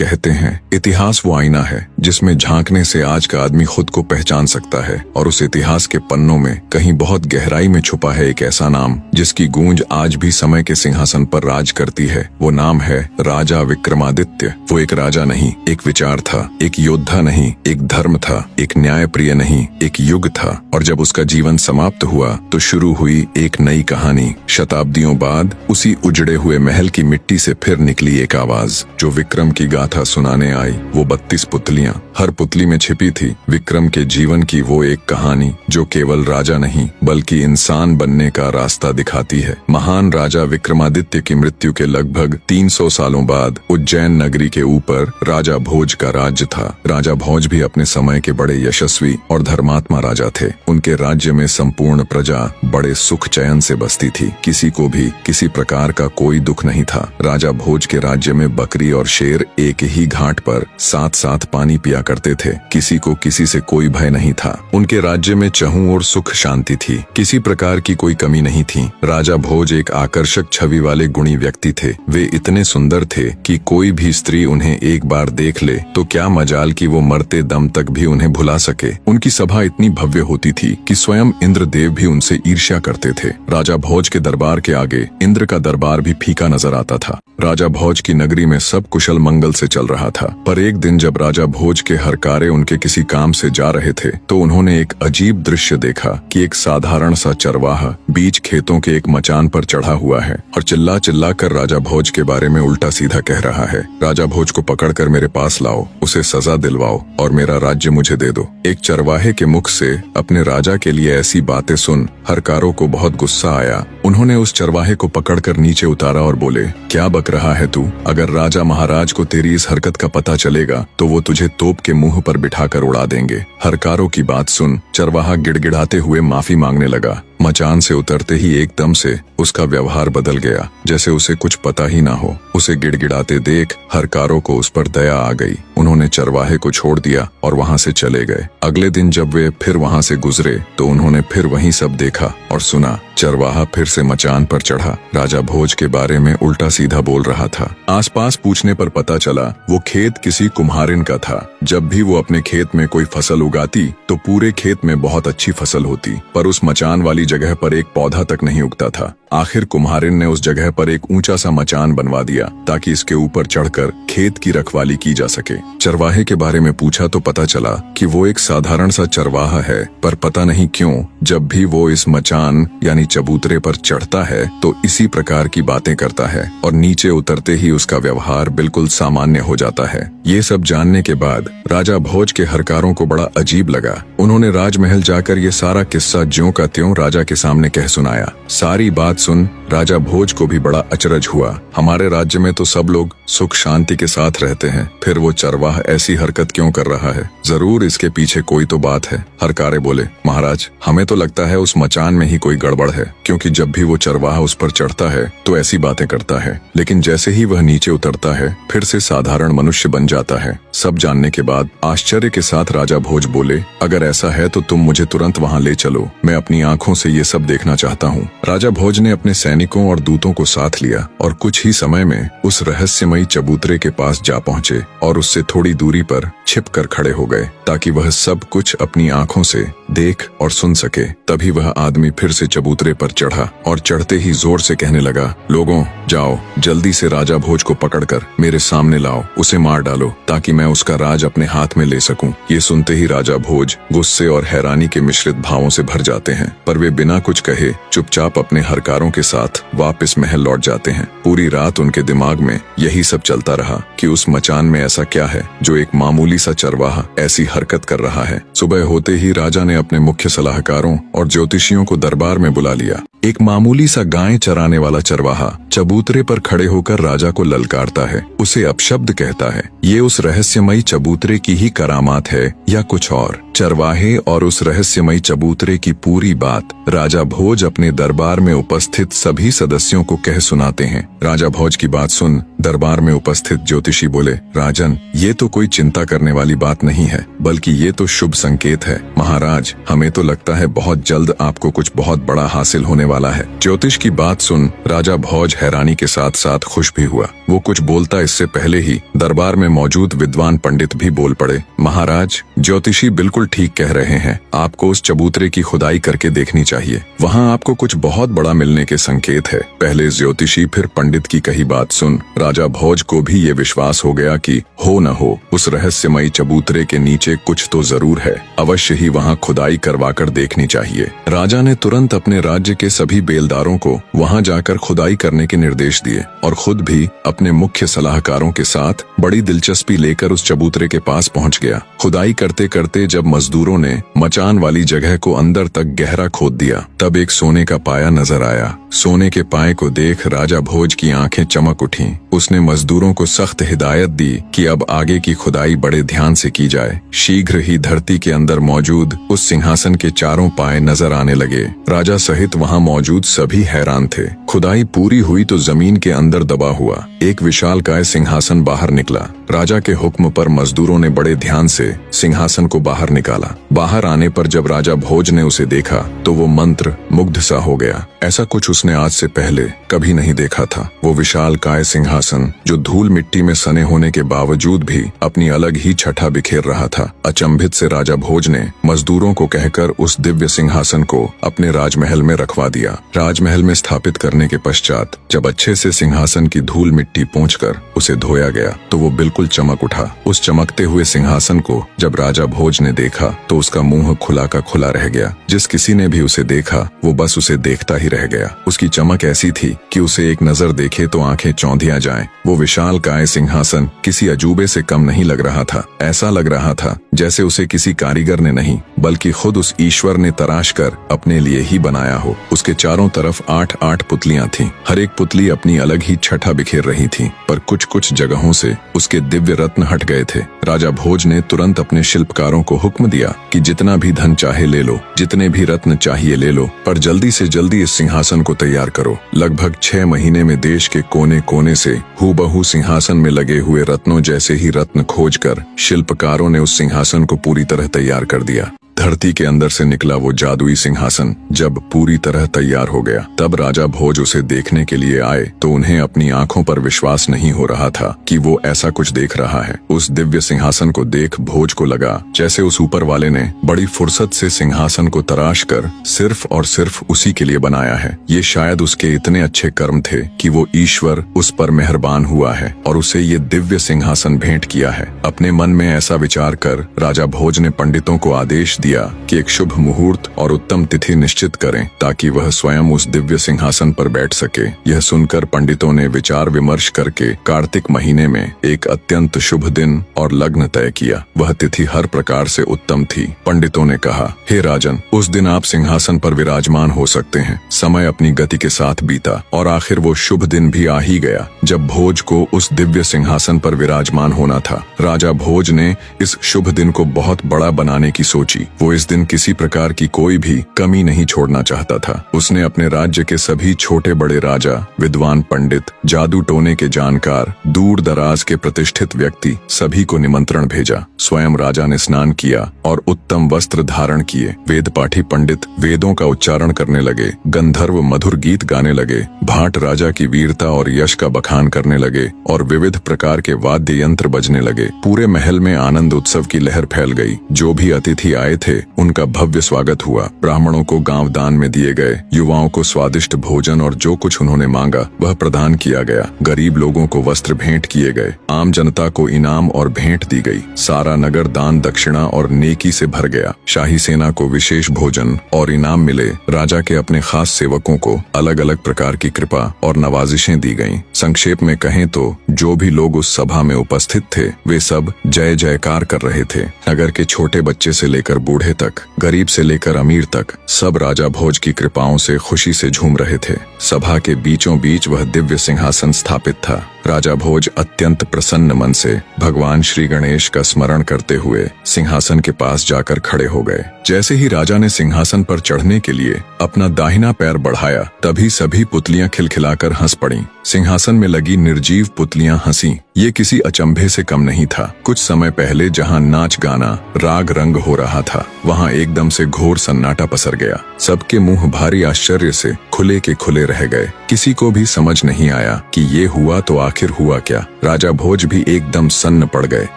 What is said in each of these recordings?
कहते हैं इतिहास वो आईना है जिसमें झांकने से आज का आदमी खुद को पहचान सकता है, और उस इतिहास के पन्नों में कहीं बहुत गहराई में छुपा है एक ऐसा नाम जिसकी गूंज आज भी समय के सिंहासन पर राज करती है। वो नाम है राजा विक्रमादित्य। वो एक राजा नहीं, एक विचार था, एक योद्धा नहीं, एक धर्म था, एक न्यायप्रिय नहीं, एक युग था। और जब उसका जीवन समाप्त हुआ तो शुरू हुई एक नई कहानी। शताब्दियों बाद उसी उजड़े हुए महल की मिट्टी से फिर निकली एक आवाज जो विक्रम की गाथा सुनाने आई। वो 32 पुतलियां, हर पुतली में छिपी थी विक्रम के जीवन की वो एक कहानी जो केवल राजा नहीं बल्कि इंसान बनने का रास्ता दिखाती है। महान राजा विक्रमादित्य की मृत्यु के लगभग 300 सालों बाद उज्जैन नगरी के ऊपर राजा भोज का राज्य था। राजा भोज भी अपने समय के बड़े यशस्वी और धर्मात्मा राजा थे। उनके राज्य में संपूर्ण प्रजा बड़े सुख चैन से बसती थी। किसी को भी किसी प्रकार का कोई दुख नहीं था। राजा भोज के राज्य में बकरी और शेर एक ही घाट पर साथ साथ पानी पिया करते थे। किसी को किसी से कोई भय नहीं था। उनके राज्य में चहुं और सुख शांति थी। किसी प्रकार की कोई कमी नहीं थी। राजा भोज एक आकर्षक छवि वाले गुणी व्यक्ति थे। वे इतने सुंदर थे कि कोई भी स्त्री उन्हें एक बार देख ले तो क्या मजाल कि वो मरते दम तक भी उन्हें भुला सके। उनकी सभा इतनी भव्य होती थी कि स्वयं इंद्रदेव भी उनसे ईर्ष्या करते थे। राजा भोज के दरबार के आगे इंद्र का दरबार भी फीका नजर आता था। राजा भोज की नगरी में सब कुशल मंगल से चल रहा था, पर एक दिन जब राजा भोज के हरकारे उनके किसी काम से जा रहे थे तो उन्होंने एक अजीब दृश्य देखा कि एक साधारण सा चरवाहा बीच खेतों के एक मचान पर चढ़ा हुआ है और चिल्ला चिल्ला कर राजा भोज के बारे में उल्टा सीधा कह रहा है। राजा भोज को पकड़कर मेरे पास लाओ, उसे सजा दिलवाओ और मेरा राज्य मुझे दे दो। एक चरवाहे के मुख से अपने राजा के लिए ऐसी बातें सुन हरकारों को बहुत गुस्सा आया। उन्होंने उस चरवाहे को पकड़कर नीचे उतारा और बोले, क्या बक रहा है तू? अगर राजा महाराज को तेरी इस हरकत का पता चलेगा तो वो तुझे तोप के मुंह पर बिठाकर उड़ा देंगे। हरकारों की बात सुन चरवाहा गिड़गिड़ाते हुए माफी मांगने लगा। मचान से उतरते ही एकदम से उसका व्यवहार बदल गया, जैसे उसे कुछ पता ही ना हो। उसे गिड़गिड़ाते देख हरकारों को उस पर दया आ गई। उन्होंने चरवाहे को छोड़ दिया और वहां से चले गए। अगले दिन जब वे फिर वहां से गुजरे तो उन्होंने फिर वही सब देखा और सुना। चरवाहा फिर से मचान पर चढ़ा, राजा भोज के बारे में उल्टा सीधा बोल रहा था। आसपास पूछने पर पता चला वो खेत किसी कुम्हारिन का था। जब भी वो अपने खेत में कोई फसल उगाती तो पूरे खेत में बहुत अच्छी फसल होती, पर उस मचान वाली जगह पर एक पौधा तक नहीं उगता था। आखिर कुम्हारिन ने उस जगह पर एक ऊंचा सा मचान बनवा दिया ताकि इसके ऊपर चढ़कर खेत की रखवाली की जा सके। चरवाहे के बारे में पूछा तो पता चला कि वो एक साधारण सा चरवाहा है, पर पता नहीं क्यों जब भी वो इस मचान यानी चबूतरे पर चढ़ता है तो इसी प्रकार की बातें करता है और नीचे उतरते ही उसका व्यवहार बिल्कुल सामान्य हो जाता है। ये सब जानने के बाद राजा भोज के हरकारों को बड़ा अजीब लगा। उन्होंने राजमहल जाकर ये सारा किस्सा ज्यों का त्यों राजा के सामने कह सुनाया। सारी बात सुन राजा भोज को भी बड़ा अचरज हुआ। हमारे राज्य में तो सब लोग सुख शांति के साथ रहते हैं, फिर वो चरवाह ऐसी हरकत क्यों कर रहा है? जरूर इसके पीछे कोई तो बात है। हरकारे बोले, महाराज हमें तो लगता है उस मचान में ही कोई गड़बड़ है, क्योंकि जब भी वो चरवाहा उस पर चढ़ता है तो ऐसी बातें करता है, लेकिन जैसे ही वह नीचे उतरता है फिर से साधारण मनुष्य बन जाता है। सब जानने के बाद आश्चर्य के साथ राजा भोज बोले, अगर ऐसा है तो तुम मुझे तुरंत वहाँ ले चलो, मैं अपनी आंखों से ये सब देखना चाहता हूँ। राजा भोज ने अपने सैनिकों और दूतों को साथ लिया और कुछ ही समय में उस रहस्यमयी चबूतरे के पास जा पहुँचे और उससे थोड़ी दूरी पर छिपकर खड़े हो गए ताकि वह सब कुछ अपनी आंखों से देख और सुन सके। तभी वह आदमी फिर से चबूतरे पर चढ़ा और चढ़ते ही जोर से कहने लगा, लोगों जाओ जल्दी से राजा भोज को पकड़कर मेरे सामने लाओ, उसे मार डालो ताकि मैं उसका राज अपने हाथ में ले सकूं। ये सुनते ही राजा भोज गुस्से और हैरानी के मिश्रित भावों से भर जाते हैं, पर वे बिना कुछ कहे चुपचाप अपने हरकारों के साथ वापस महल लौट जाते हैं। पूरी रात उनके दिमाग में यही सब चलता रहा कि उस मचान में ऐसा क्या है जो एक मामूली सा चरवाहा ऐसी हरकत कर रहा है। सुबह होते ही राजा ने अपने मुख्य सलाहकारों और ज्योतिषियों को दरबार में बुला लिया। एक मामूली सा गाय चराने वाला चरवाहा चबूतरे पर खड़े होकर राजा को ललकारता है, उसे अपशब्द कहता है। ये उस रहस्यमयी चबूतरे की ही करामात है या कुछ और? चरवाहे और उस रहस्यमयी चबूतरे की पूरी बात राजा भोज अपने दरबार में उपस्थित सभी सदस्यों को कह सुनाते हैं। राजा भोज की बात सुन दरबार दरबार में उपस्थित ज्योतिषी बोले, राजन, ये तो कोई चिंता करने वाली बात नहीं है, बल्कि ये तो शुभ संकेत है। महाराज, हमें तो लगता है बहुत जल्द आपको कुछ बहुत बड़ा हासिल होने वाला है। ज्योतिष की बात सुन राजा भोज हैरानी के साथ साथ खुश भी हुआ। वो कुछ बोलता इससे पहले ही दरबार में मौजूद विद्वान पंडित भी बोल पड़े, महाराज, ज्योतिषी बिल्कुल ठीक कह रहे हैं। आपको उस चबूतरे की खुदाई करके देखनी चाहिए। वहाँ आपको कुछ बहुत बड़ा मिलने के संकेत है। पहले ज्योतिषी फिर पंडित की कही बात सुन राजा भोज को भी ये विश्वास हो गया कि हो न हो उस रहस्यमयी चबूतरे के नीचे कुछ तो जरूर है। अवश्य ही वहाँ खुदाई करवाकर देखनी चाहिए। राजा ने तुरंत अपने राज्य के सभी बेलदारों को वहाँ जाकर खुदाई करने के निर्देश दिए और खुद भी अपने मुख्य सलाहकारों के साथ बड़ी दिलचस्पी लेकर उस चबूतरे के पास पहुँच गया। खुदाई करते करते जब मजदूरों ने मचान वाली जगह को अंदर तक गहरा खोद दिया, तब एक सोने का पाया नजर आया। सोने के पाए को देख राजा भोज की आंखें चमक उठीं। उसने मजदूरों को सख्त हिदायत दी कि अब आगे की खुदाई बड़े ध्यान से की जाए। शीघ्र ही धरती के अंदर मौजूद उस सिंहासन के चारों पाए नजर आने लगे। राजा सहित वहां मौजूद सभी हैरान थे। खुदाई पूरी हुई तो जमीन के अंदर दबा हुआ एक विशालकाय सिंहासन बाहर निकला। राजा के हुक्म पर मजदूरों ने बड़े ध्यान से सिंहासन को बाहर निकाला। बाहर आने पर जब राजा भोज ने उसे देखा तो वो मंत्र मुग्ध सा हो गया। ऐसा कुछ उसने आज से पहले कभी नहीं देखा था। वो विशालकाय सिंहासन जो धूल मिट्टी में सने होने के बावजूद भी अपनी अलग ही छठा बिखेर रहा था। अचंभित से राजा भोज ने मजदूरों को कहकर उस दिव्य सिंहासन को अपने राजमहल में रखवा दिया। राजमहल में स्थापित करने के पश्चात जब अच्छे से सिंहासन की धूल मिट्टी पोंछकर उसे धोया गया तो वो बिल्कुल चमक उठा। उस चमकते हुए सिंहासन को जब राजा भोज ने देखा तो उसका मुंह खुला का खुला रह गया। जिस किसी ने भी उसे देखा वो बस उसे देखता ही रह गया। उसकी चमक ऐसी थी कि उसे एक नजर देखे तो आंखें चौंधिया जाएं। वो विशालकाय सिंहासन किसी अजूबे से कम नहीं लग रहा था। ऐसा लग रहा था जैसे उसे किसी कारीगर ने नहीं बल्कि खुद उस ईश्वर ने तराश कर अपने लिए ही बनाया हो। उसके चारों तरफ 8-8 पुतलियां थीं। हर एक पुतली अपनी अलग ही छठा बिखेर रही थी, पर कुछ जगहों से उसके दिव्य रत्न हट गए थे। राजा भोज ने तुरंत अपने शिल्पकारों को हुक्म दिया कि जितना भी धन चाहे ले लो, जितने भी रत्न चाहिए ले लो, पर जल्दी से जल्दी इस सिंहासन को तैयार करो। लगभग 6 महीने में देश के कोने कोने से हूबहू सिंहासन में लगे हुए रत्नों जैसे ही रत्न खोजकर शिल्पकारों ने उस सिंहासन को पूरी तरह तैयार कर दिया। धरती के अंदर से निकला वो जादुई सिंहासन जब पूरी तरह तैयार हो गया तब राजा भोज उसे देखने के लिए आए तो उन्हें अपनी आंखों पर विश्वास नहीं हो रहा था कि वो ऐसा कुछ देख रहा है। उस दिव्य सिंहासन को देख भोज को लगा जैसे उस ऊपर वाले ने बड़ी फुर्सत से सिंहासन को तराश कर सिर्फ और सिर्फ उसी के लिए बनाया है। ये शायद उसके इतने अच्छे कर्म थे कि वो ईश्वर उस पर मेहरबान हुआ है और उसे ये दिव्य सिंहासन भेंट किया है। अपने मन में ऐसा विचार कर राजा भोज ने पंडितों को आदेश दिया कि एक शुभ मुहूर्त और उत्तम तिथि निश्चित करें ताकि वह स्वयं उस दिव्य सिंहासन पर बैठ सके। यह सुनकर पंडितों ने विचार विमर्श करके कार्तिक महीने में एक अत्यंत शुभ दिन और लग्न तय किया। वह तिथि हर प्रकार से उत्तम थी। पंडितों ने कहा, हे राजन, उस दिन आप सिंहासन पर विराजमान हो सकते हैं। समय अपनी गति के साथ बीता और आखिर वो शुभ दिन भी आ ही गया जब भोज को उस दिव्य सिंहासन पर विराजमान होना था। राजा भोज ने इस शुभ दिन को बहुत बड़ा बनाने की सोची। वो इस दिन किसी प्रकार की कोई भी कमी नहीं छोड़ना चाहता था। उसने अपने राज्य के सभी छोटे बड़े राजा, विद्वान पंडित, जादू टोने के जानकार, दूर दराज के प्रतिष्ठित व्यक्ति सभी को निमंत्रण भेजा। स्वयं राजा ने स्नान किया और उत्तम वस्त्र धारण किए। वेद पाठी पंडित वेदों का उच्चारण करने लगे, गंधर्व मधुर गीत गाने लगे, भाट राजा की वीरता और यश का बखान करने लगे और विविध प्रकार के वाद्य यंत्र बजने लगे। पूरे महल में आनंद उत्सव की लहर फैल गई। जो भी अतिथि आए थे उनका भव्य स्वागत हुआ। ब्राह्मणों को गांव दान में दिए गए, युवाओं को स्वादिष्ट भोजन और जो कुछ उन्होंने मांगा वह प्रदान किया गया। गरीब लोगों को वस्त्र भेंट किए गए, आम जनता को इनाम और भेंट दी गई। सारा नगर दान दक्षिणा और नेकी से भर गया। शाही सेना को विशेष भोजन और इनाम मिले। राजा के अपने खास सेवकों को अलग अलग प्रकार की कृपा और नवाजिशें दी गईं। संक्षेप में कहें तो जो भी लोग उस सभा में उपस्थित थे वे सब जय जयकार कर रहे थे। नगर के छोटे बच्चे से लेकर बूढ़े तक, गरीब से लेकर अमीर तक सब राजा भोज की कृपाओं से खुशी से झूम रहे थे। सभा के बीचों बीच वह दिव्य सिंहासन स्थापित था। राजा भोज अत्यंत प्रसन्न मन से भगवान श्री गणेश का स्मरण करते हुए सिंहासन के पास जाकर खड़े हो गए। जैसे ही राजा ने सिंहासन पर चढ़ने के लिए अपना दाहिना पैर बढ़ाया, तभी सभी पुतलियां खिलखिलाकर हंस पड़ीं। सिंहासन में लगी निर्जीव पुतलियां हंसी। ये किसी अचंभे से कम नहीं था। कुछ समय पहले जहां नाच गाना राग रंग हो रहा था, वहां एकदम से घोर सन्नाटा पसर गया। सबके मुंह भारी आश्चर्य से खुले के खुले रह गए। किसी को भी समझ नहीं आया कि ये हुआ तो आखिर हुआ क्या। राजा भोज भी एकदम सन्न पड़ गए,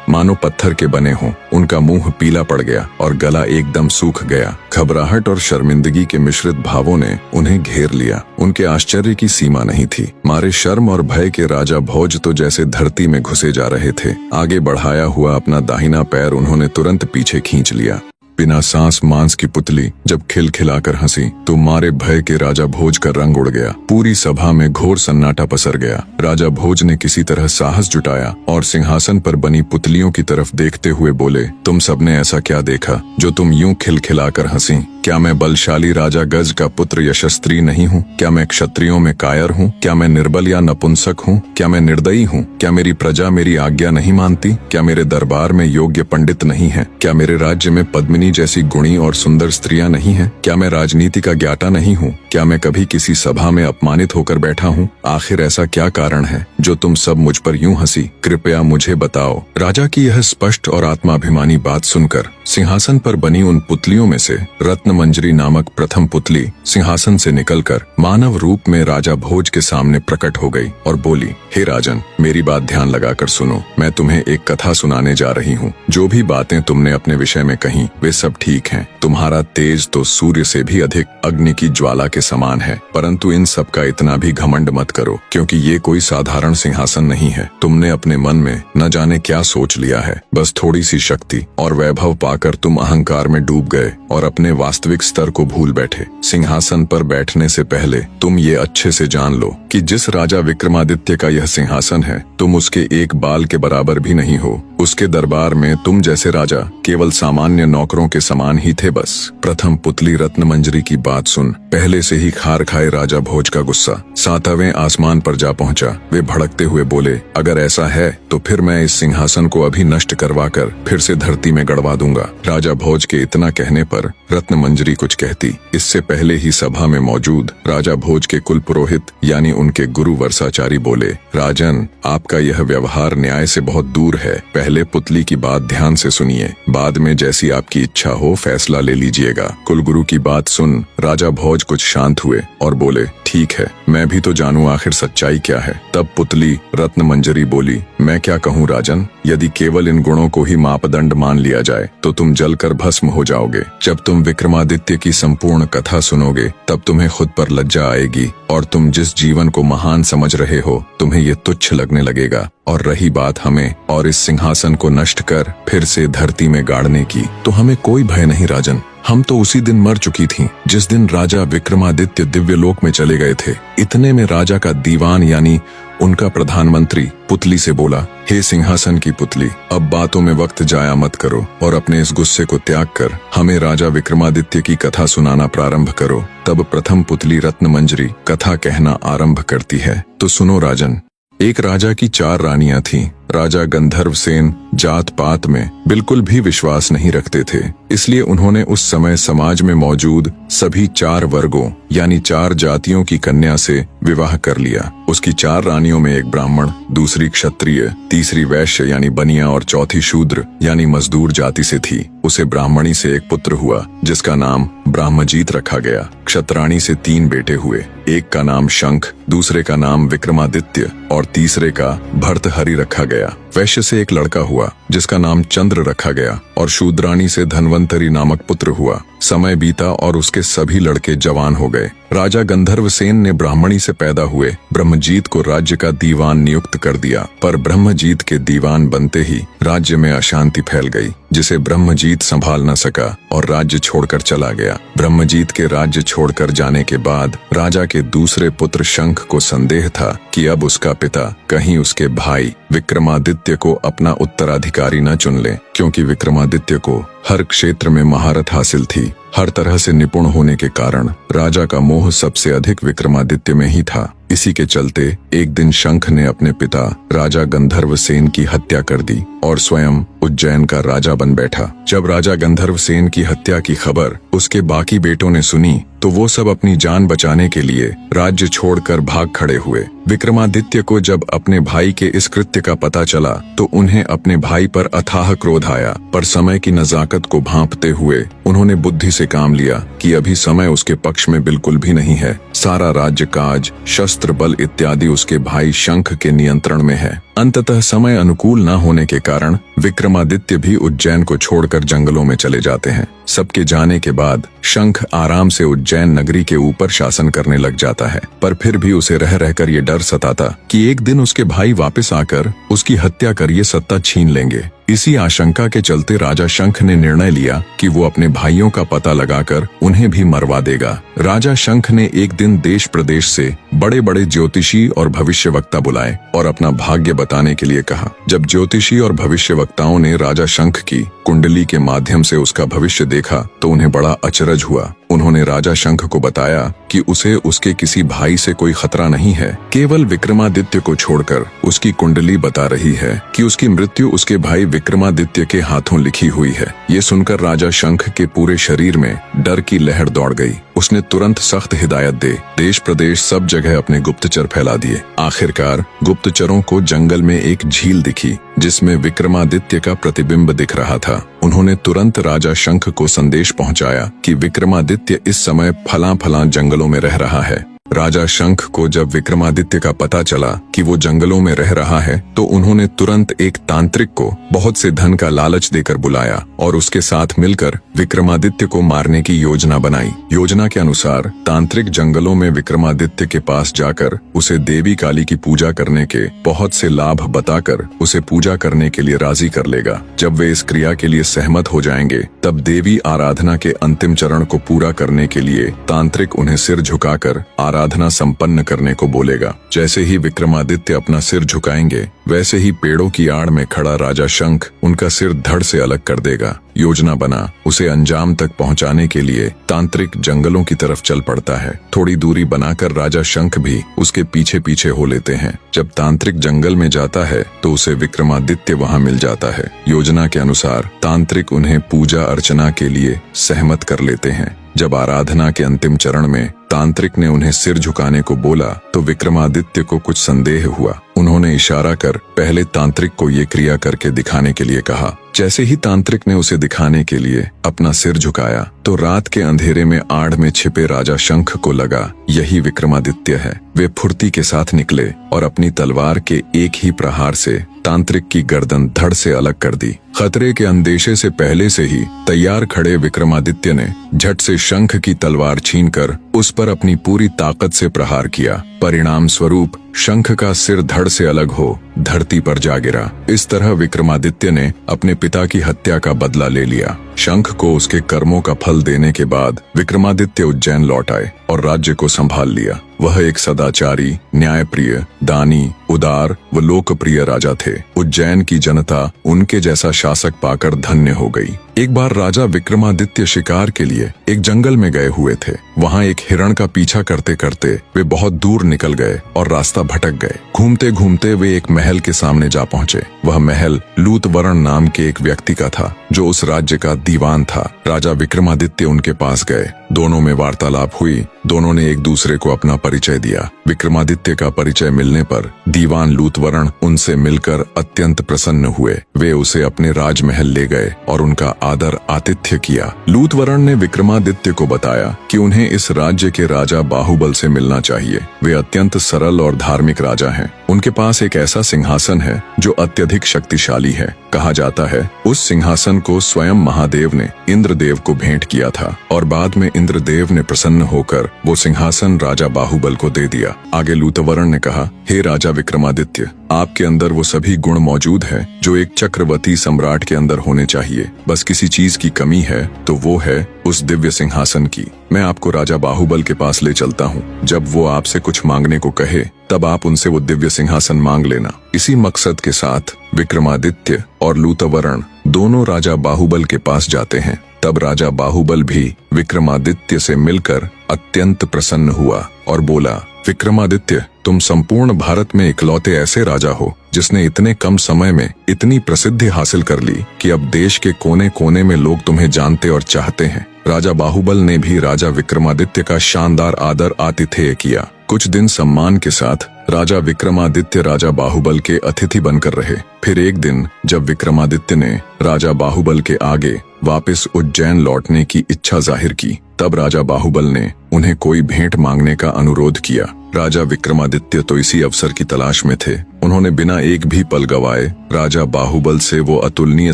मानो पत्थर के बने हों। उनका मुंह पीला पड़ गया और गला एकदम सूख गया। घबराहट और शर्मिंदगी के मिश्रित भावों ने उन्हें घेर लिया। उनके आश्चर्य की सीमा नहीं थी। मारे शर्म और भय के राजा भोज तो जैसे धरती में घुसे जा रहे थे। आगे बढ़ाया हुआ अपना दाहिना पैर उन्होंने तुरंत पीछे खींच लिया। बिना सांस मांस की पुतली जब खिलखिलाकर हंसी तो मारे भय के राजा भोज का रंग उड़ गया। पूरी सभा में घोर सन्नाटा पसर गया। राजा भोज ने किसी तरह साहस जुटाया और सिंहासन पर बनी पुतलियों की तरफ देखते हुए बोले, तुम सबने ऐसा क्या देखा जो तुम यूं खिलखिलाकर हंसी? क्या मैं बलशाली राजा गज का पुत्र यशस्त्री नहीं हूँ? क्या मैं क्षत्रियों में कायर हूँ? क्या मैं निर्बल या नपुंसक हूँ? क्या मैं निर्दयी हूँ? क्या मेरी प्रजा मेरी आज्ञा नहीं मानती? क्या मेरे दरबार में योग्य पंडित नहीं है? क्या मेरे राज्य में पद्मिनी जैसी गुणी और सुंदर स्त्रियां नहीं हैं? क्या मैं राजनीति का ज्ञाता नहीं हूँ? क्या मैं कभी किसी सभा में अपमानित होकर बैठा हूँ? आखिर ऐसा क्या कारण है जो तुम सब मुझ पर यूं हंसी? कृपया मुझे बताओ। राजा की यह स्पष्ट और आत्माभिमानी बात सुनकर सिंहासन पर बनी उन पुतलियों में से रत्नमंजरी नामक प्रथम पुतली सिंहासन से निकलकर मानव रूप में राजा भोज के सामने प्रकट हो गई और बोली, हे राजन, मेरी बात ध्यान लगाकर सुनो। मैं तुम्हें एक कथा सुनाने जा रही हूँ। जो भी बातें तुमने अपने विषय में कही वे सब ठीक हैं। तुम्हारा तेज तो सूर्य से भी अधिक अग्नि की ज्वाला के समान है, परंतु इन सब का इतना भी घमंड मत करो, क्योंकि ये कोई साधारण सिंहासन नहीं है। तुमने अपने मन में न जाने क्या सोच लिया है। बस थोड़ी सी शक्ति और वैभव पाकर तुम अहंकार में डूब गए और अपने वास्तविक स्तर को भूल बैठे। सिंहासन पर बैठने से पहले तुम ये अच्छे से जान लो कि जिस राजा विक्रमादित्य का यह सिंहासन है, तुम उसके एक बाल के बराबर भी नहीं हो। उसके दरबार में तुम जैसे राजा केवल सामान्य नौकरों के समान ही थे बस। प्रथम पुतली रत्नमंजरी की बात सुन पहले से ही खार खाए राजा भोज का गुस्सा 7वें आसमान पर जा पहुंचा। वे भड़कते हुए बोले, अगर ऐसा है तो फिर मैं इस सिंहासन को अभी नष्ट करवाकर फिर से धरती में गड़वा दूंगा। राजा भोज के इतना कहने पर रत्नमंजरी कुछ कहती। इससे पहले ही सभा में मौजूद राजा भोज के कुल पुरोहित यानी उनके गुरु वर्षाचारी बोले, राजन, आपका यह व्यवहार न्याय से बहुत दूर है। पहले पुतली की बात ध्यान से सुनिए, बाद में जैसी आपकी इच्छा हो फैसला ले लीजिएगा। कुलगुरु की बात सुन राजा भोज कुछ शांत हुए और बोले, ठीक है, मैं भी तो जानूं आखिर सच्चाई क्या है। तब पुतली रत्नमंजरी बोली, मैं क्या कहूँ राजन, यदि केवल इन गुणों को ही मापदंड मान लिया जाए तो तुम जलकर भस्म हो जाओगे। जब तुम विक्रमादित्य की संपूर्ण कथा सुनोगे तब तुम्हें खुद पर लज्जा आएगी और तुम जिस जीवन को महान समझ रहे हो तुम्हें ये तुच्छ लगने लगेगा। और रही बात हमें और इस सिंहासन को नष्ट कर फिर से धरती में गाड़ने की, तो हमें कोई भय नहीं राजन। हम तो उसी दिन मर चुकी थीं जिस दिन राजा विक्रमादित्य दिव्य लोक में चले गए थे। इतने में राजा का दीवान यानी उनका प्रधानमंत्री पुतली से बोला, हे सिंहासन की पुतली, अब बातों में वक्त जाया मत करो और अपने इस गुस्से को त्याग कर हमें राजा विक्रमादित्य की कथा सुनाना प्रारंभ करो। तब प्रथम पुतली रत्नमंजरी कथा कहना आरंभ करती है। तो सुनो राजन। एक राजा की 4 रानियां थीं। राजा गंधर्वसेन जात पात में बिल्कुल भी विश्वास नहीं रखते थे, इसलिए उन्होंने उस समय समाज में मौजूद सभी 4 वर्गों यानी 4 जातियों की कन्या से विवाह कर लिया। उसकी 4 रानियों में एक ब्राह्मण, दूसरी क्षत्रिय, तीसरी वैश्य यानी बनिया और चौथी शूद्र यानी मजदूर जाति से थी। उसे ब्राह्मणी से एक पुत्र हुआ जिसका नाम ब्रह्मजीत रखा गया। क्षत्राणी से 3 बेटे हुए, एक का नाम शंख, दूसरे का नाम विक्रमादित्य और तीसरे का भर्तहरि रखा गया। वैश्य से एक लड़का हुआ जिसका नाम चंद्र रखा गया और शूद्राणी से धन्वंतरी नामक पुत्र हुआ। समय बीता और उसके सभी लड़के जवान हो गए। राजा गंधर्वसेन ने ब्राह्मणी से पैदा हुए ब्रह्मजीत को राज्य का दीवान नियुक्त कर दिया, पर ब्रह्मजीत के दीवान बनते ही राज्य में अशांति फैल गई, जिसे ब्रह्मजीत संभाल न सका और राज्य छोड़कर चला गया। ब्रह्मजीत के राज्य छोड़कर जाने के बाद राजा के दूसरे पुत्र शंख को संदेह था कि अब उसका पिता कहीं उसके भाई विक्रमादित्य को अपना उत्तराधिकारी न चुन ले। क्योंकि विक्रमादित्य को हर क्षेत्र में महारत हासिल थी। हर तरह से निपुण होने के कारण राजा का मोह सबसे अधिक विक्रमादित्य में ही था। इसी के चलते एक दिन शंख ने अपने पिता राजा गंधर्वसेन की हत्या कर दी और स्वयं उज्जैन का राजा बन बैठा। जब राजा गंधर्वसेन की हत्या की खबर उसके बाकी बेटों ने सुनी तो वो सब अपनी जान बचाने के लिए राज्य छोड़कर भाग खड़े हुए। विक्रमादित्य को जब अपने भाई के इस कृत्य का पता चला तो उन्हें अपने भाई पर अथाह क्रोध आया, पर समय की नजाकत को भांपते हुए उन्होंने बुद्धि से काम लिया कि अभी समय उसके पक्ष में बिल्कुल भी नहीं है। सारा राज्य काज, शस्त्र बल इत्यादि उसके भाई शंख के नियंत्रण में है। अंततः समय अनुकूल न होने के कारण विक्रमादित्य भी उज्जैन को छोड़कर जंगलों में चले जाते हैं। सबके जाने के बाद शंख आराम से उज्जैन नगरी के ऊपर शासन करने लग जाता है, पर फिर भी उसे रह रहकर ये डर सताता कि एक दिन उसके भाई वापस आकर उसकी हत्या कर ये सत्ता छीन लेंगे। इसी आशंका के चलते राजा शंख ने निर्णय लिया कि वो अपने भाइयों का पता लगाकर उन्हें भी मरवा देगा। राजा शंख ने एक दिन देश प्रदेश से बड़े बड़े ज्योतिषी और भविष्यवक्ता बुलाए और अपना भाग्य बताने के लिए कहा। जब ज्योतिषी और भविष्यवक्ताओं ने राजा शंख की कुंडली के माध्यम से उसका भविष्य देखा तो उन्हें बड़ा अचरज हुआ। उन्होंने राजा शंख को बताया कि उसे उसके किसी भाई से कोई खतरा नहीं है, केवल विक्रमादित्य को छोड़कर उसकी कुंडली बता रही है कि उसकी मृत्यु उसके भाई विक्रमादित्य के हाथों लिखी हुई है। ये सुनकर राजा शंख के पूरे शरीर में डर की लहर दौड़ गई। उसने तुरंत सख्त हिदायत दे देश प्रदेश सब जगह अपने गुप्तचर फैला दिए। आखिरकार गुप्तचरों को जंगल में एक झील दिखी जिसमें विक्रमादित्य का प्रतिबिंब दिख रहा था। उन्होंने तुरंत राजा शंख को संदेश पहुंचाया कि विक्रमादित्य इस समय फलां जंगलों में रह रहा है। राजा शंख को जब विक्रमादित्य का पता चला कि वो जंगलों में रह रहा है तो उन्होंने तुरंत एक तांत्रिक को बहुत से धन का लालच देकर बुलाया और उसके साथ मिलकर विक्रमादित्य को मारने की योजना बनाई। योजना के अनुसार तांत्रिक जंगलों में विक्रमादित्य के पास जाकर उसे देवी काली की पूजा करने के बहुत से लाभ बताकर उसे पूजा करने के लिए राजी कर लेगा। जब वे इस क्रिया के लिए सहमत हो जाएंगे तब देवी आराधना के अंतिम चरण को पूरा करने के लिए तांत्रिक उन्हें सिर झुकाकर आराधना संपन्न करने को बोलेगा। जैसे ही विक्रमादित्य अपना सिर झुकाएंगे वैसे ही पेड़ों की आड़ में खड़ा राजा शंख उनका सिर धड़ से अलग कर देगा। योजना बना उसे अंजाम तक पहुंचाने के लिए तांत्रिक जंगलों की तरफ चल पड़ता है। थोड़ी दूरी बनाकर राजा शंख भी उसके पीछे पीछे हो लेते हैं। जब तांत्रिक जंगल में जाता है तो उसे विक्रमादित्य वहां मिल जाता है। योजना के अनुसार तांत्रिक उन्हें पूजा अर्चना के लिए सहमत कर लेते हैं। जब आराधना के अंतिम चरण में तांत्रिक ने उन्हें सिर झुकाने को बोला तो विक्रमादित्य को कुछ संदेह हुआ। उन्होंने इशारा कर पहले तांत्रिक को ये क्रिया करके दिखाने के लिए कहा। जैसे ही तांत्रिक ने उसे दिखाने के लिए अपना सिर झुकाया तो रात के अंधेरे में आड़ में छिपे राजा शंख को लगा यही विक्रमादित्य है। वे फुर्ती के साथ निकले और अपनी तलवार के एक ही प्रहार से तांत्रिक की गर्दन धड़ से अलग कर दी। खतरे के अंदेशे से पहले से ही तैयार खड़े विक्रमादित्य ने झट से शंख की तलवार छीनकर उस पर अपनी पूरी ताकत से प्रहार किया। परिणाम स्वरूप शंख का सिर धड़ से अलग हो धरती पर जा गिरा। इस तरह विक्रमादित्य ने अपने पिता की हत्या का बदला ले लिया। शंख को उसके कर्मों का फल देने के बाद विक्रमादित्य उज्जैन लौट आए और राज्य को संभाल लिया। वह एक सदाचारी, न्यायप्रिय, दानी, उदार व लोकप्रिय राजा थे। उज्जैन की जनता उनके जैसा शासक पाकर धन्य हो गई। एक बार राजा विक्रमादित्य शिकार के लिए एक जंगल में गए हुए थे। वहां एक हिरण का पीछा करते करते वे बहुत दूर निकल गए और रास्ता भटक गए। घूमते घूमते वे एक महल के सामने जा पहुंचे। वह महल लूतवरण नाम के एक व्यक्ति का था जो उस राज्य का दीवान था। राजा विक्रमादित्य उनके पास गए। दोनों में वार्तालाप हुई। दोनों ने एक दूसरे को अपना परिचय दिया। विक्रमादित्य का परिचय मिलने पर दीवान लूतवरण उनसे मिलकर अत्यंत प्रसन्न हुए। वे उसे अपने राजमहल ले गए और उनका आदर आतिथ्य किया। लूतवरण ने विक्रमादित्य को बताया कि उन्हें इस राज्य के राजा बाहुबल से मिलना चाहिए। वे अत्यंत सरल और धार्मिक राजा हैं। उनके पास एक ऐसा सिंहासन है जो अत्यधिक शक्तिशाली है। कहा जाता है उस सिंहासन को स्वयं महादेव ने इंद्रदेव को भेंट किया था और बाद में इंद्रदेव ने प्रसन्न होकर वो सिंहासन राजा बाहुबल को दे दिया। आगे लूतवरण ने कहा, हे राजा विक्रमादित्य, आपके अंदर वो सभी गुण मौजूद है जो एक चक्रवर्ती सम्राट के अंदर होने चाहिए। बस किसी चीज की कमी है तो वो है उस दिव्य सिंहासन की। मैं आपको राजा बाहुबल के पास ले चलता हूँ। जब वो आपसे कुछ मांगने को कहे तब आप उनसे वो दिव्य सिंहासन मांग लेना। इसी मकसद के साथ विक्रमादित्य और लूतवरण दोनों राजा बाहुबल के पास जाते हैं। तब राजा बाहुबल भी विक्रमादित्य से मिलकर अत्यंत प्रसन्न हुआ और बोला, विक्रमादित्य, तुम संपूर्ण भारत में इकलौते ऐसे राजा हो जिसने इतने कम समय में इतनी प्रसिद्धि हासिल कर ली कि अब देश के कोने कोने में लोग तुम्हें जानते और चाहते हैं। राजा बाहुबल ने भी राजा विक्रमादित्य का शानदार आदर आतिथेय किया। कुछ दिन सम्मान के साथ राजा विक्रमादित्य राजा बाहुबल के अतिथि बनकर रहे। फिर एक दिन जब विक्रमादित्य ने राजा बाहुबल के आगे वापस उज्जैन लौटने की इच्छा जाहिर की, तब राजा बाहुबल ने उन्हें कोई भेंट मांगने का अनुरोध किया। राजा विक्रमादित्य तो इसी अवसर की तलाश में थे। उन्होंने बिना एक भी पल गवाए राजा बाहुबल से वो अतुलनीय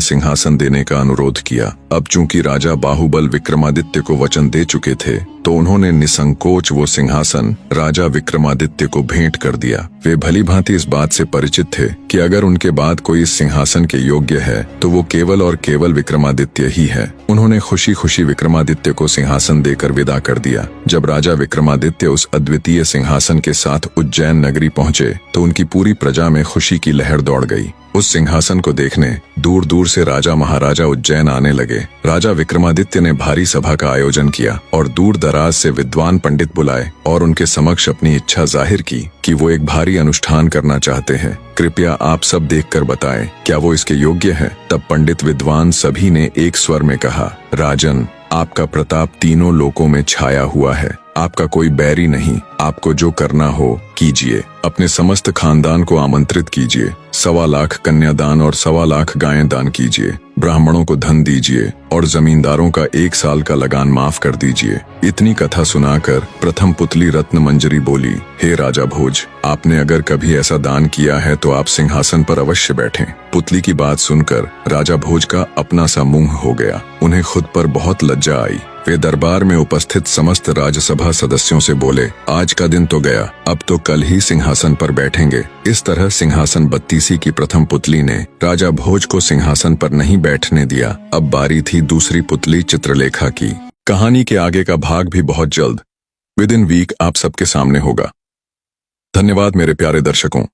सिंहासन देने का अनुरोध किया। अब चूंकि राजा बाहुबल विक्रमादित्य को वचन दे चुके थे, तो उन्होंने निसंकोच वो सिंहासन राजा विक्रमादित्य को भेंट कर दिया। वे भली भांति इस बात से परिचित थे कि अगर उनके बाद कोई इस सिंहासन के योग्य है तो वो केवल और केवल विक्रमादित्य ही है। उन्होंने खुशी खुशी विक्रमादित्य को सिंहासन देकर विदा कर दिया। जब राजा विक्रमादित्य उस अद्वितीय सिंहासन के साथ उज्जैन नगरी पहुंचे तो उनकी पूरी प्रजा में खुशी की लहर दौड़ गई। उस सिंहासन को देखने दूर दूर से राजा महाराजा उज्जैन आने लगे। राजा विक्रमादित्य ने भारी सभा का आयोजन किया और दूर दराज से विद्वान पंडित बुलाए और उनके समक्ष अपनी इच्छा जाहिर की कि वो एक भारी अनुष्ठान करना चाहते हैं। कृपया आप सब देखकर बताएं, क्या वो इसके योग्य है? तब पंडित विद्वान सभी ने एक स्वर में कहा, राजन, आपका प्रताप तीनों लोकों में छाया हुआ है। आपका कोई बैरी नहीं। आपको जो करना हो कीजिए। अपने समस्त खानदान को आमंत्रित कीजिए। 1.25 लाख कन्यादान और 1.25 लाख गायें दान कीजिए। ब्राह्मणों को धन दीजिए और जमींदारों का 1 साल का लगान माफ कर दीजिए। इतनी कथा सुनाकर प्रथम पुतली रत्न मंजरी बोली, हे राजा भोज, आपने अगर कभी ऐसा दान किया है तो आप सिंहासन पर अवश्य बैठें। पुतली की बात सुनकर राजा भोज का अपना सा मुंह हो गया। उन्हें खुद पर बहुत लज्जा आई। वे दरबार में उपस्थित समस्त राज्यसभा सदस्यों से बोले, आज का दिन तो गया, अब तो कल ही सिंहासन पर बैठेंगे। इस तरह सिंहासन बत्तीसी की प्रथम पुतली ने राजा भोज को सिंहासन पर नहीं बैठने दिया। अब बारी थी दूसरी पुतली चित्रलेखा की। कहानी के आगे का भाग भी बहुत जल्द विद इन वीक आप सबके सामने होगा। धन्यवाद मेरे प्यारे दर्शकों।